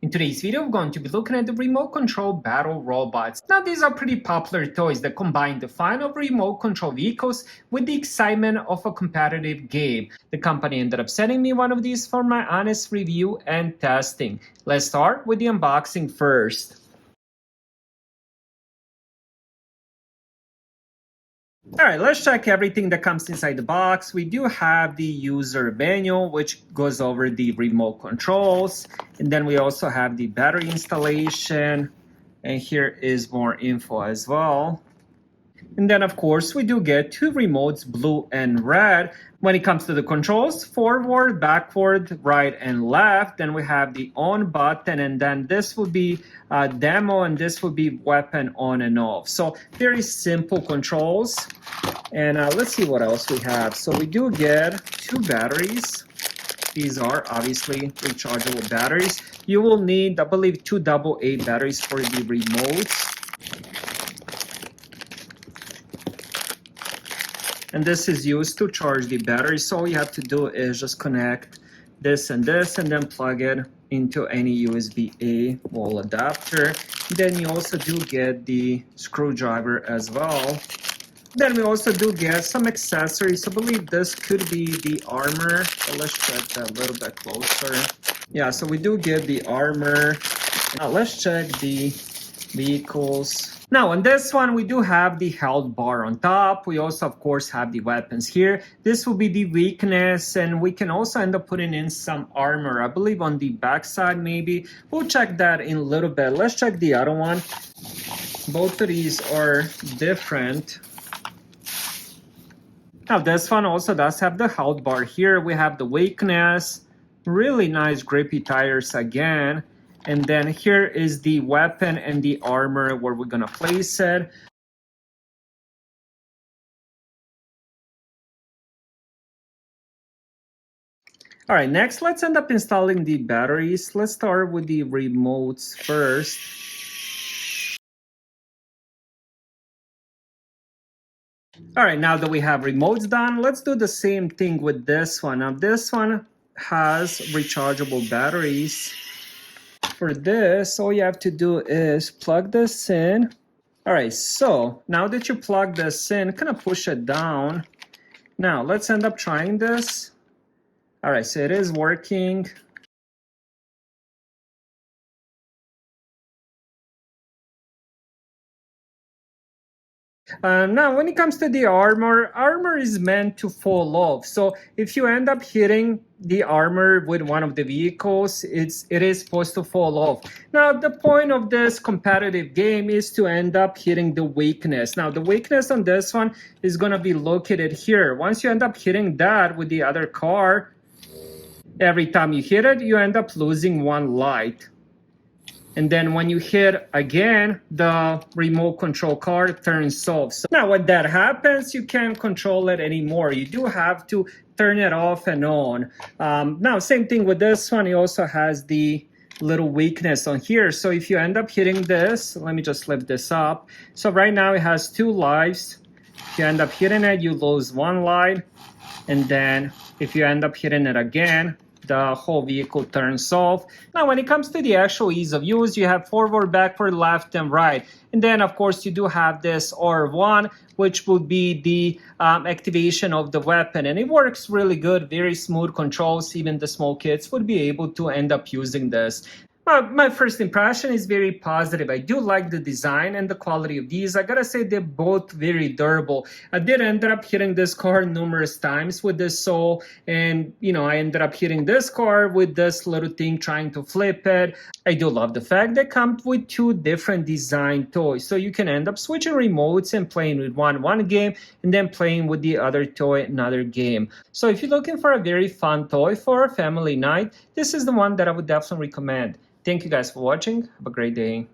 In today's video, we're going to be looking at the remote control battle robots. Now, these are pretty popular toys that combine the fun of remote control vehicles with the excitement of a competitive game. The company ended up sending me one of these for my honest review and testing. Let's start with the unboxing first. Alright, let's check everything that comes inside the box. We do have the user manual, which goes over the remote controls. And then we also have the battery installation. And here is more info as well. And then, of course, we do get two remotes, blue and red. When it comes to the controls, forward, backward, right, and left. Then we have the on button, and then this will be demo, and this will be weapon on and off. So very simple controls. And let's see what else we have. So we do get two batteries. These are obviously rechargeable batteries. You will need, I believe, two AA batteries for the remotes. And this is used to charge the battery. So all you have to do is just connect this and then plug it into any USB-A wall adapter. Then you also do get the screwdriver as well. Then we also do get some accessories. I believe this could be the armor. So let's check that a little bit closer. Yeah, so we do get the armor. Now let's check the vehicles. Now on this one, we do have the health bar on top. We also, of course, have the weapons here. This will be the weakness, and we can also end up putting in some armor, I believe on the back side maybe. We'll check that in a little bit. Let's check the other one. Both of these are different. Now this one also does have the health bar here. We have the weakness, really nice grippy tires again. And then here is the weapon and the armor where we're gonna place it. All right, next let's end up installing the batteries. Let's start with the remotes first. All right, now that we have remotes done, let's do the same thing with this one. Now this one has rechargeable batteries. For this, all you have to do is plug this in. All right, so now that you plug this in, kind of push it down. Now let's end up trying this. All right, so it is working. Now, when it comes to the armor is meant to fall off. So if you end up hitting the armor with one of the vehicles, it is supposed to fall off. Now, the point of this competitive game is to end up hitting the weakness. Now, the weakness on this one is going to be located here. Once you end up hitting that with the other car, every time you hit it, you end up losing one light. And then when you hit again, the remote control car turns off. So now when that happens, you can't control it anymore. You do have to turn it off and on. Now, same thing with this one. It also has the little weakness on here. So if you end up hitting this, let me just lift this up. So right now it has 2 lives. If you end up hitting it, you lose 1 life. And then if you end up hitting it again, the whole vehicle turns off. Now, when it comes to the actual ease of use, you have forward, backward, left, and right. And then, of course, you do have this R1, which would be the activation of the weapon. And it works really good, very smooth controls. Even the small kids would be able to end up using this. My first impression is very positive. I do like the design and the quality of these. I gotta say they're both very durable. I did end up hitting this car numerous times with this sole, and I ended up hitting this car with this little thing trying to flip it. I do love the fact they come with 2 different design toys, so you can end up switching remotes and playing with one game and then playing with the other toy another game. So if you're looking for a very fun toy for a family night, this is the one that I would definitely recommend. Thank you guys for watching. Have a great day.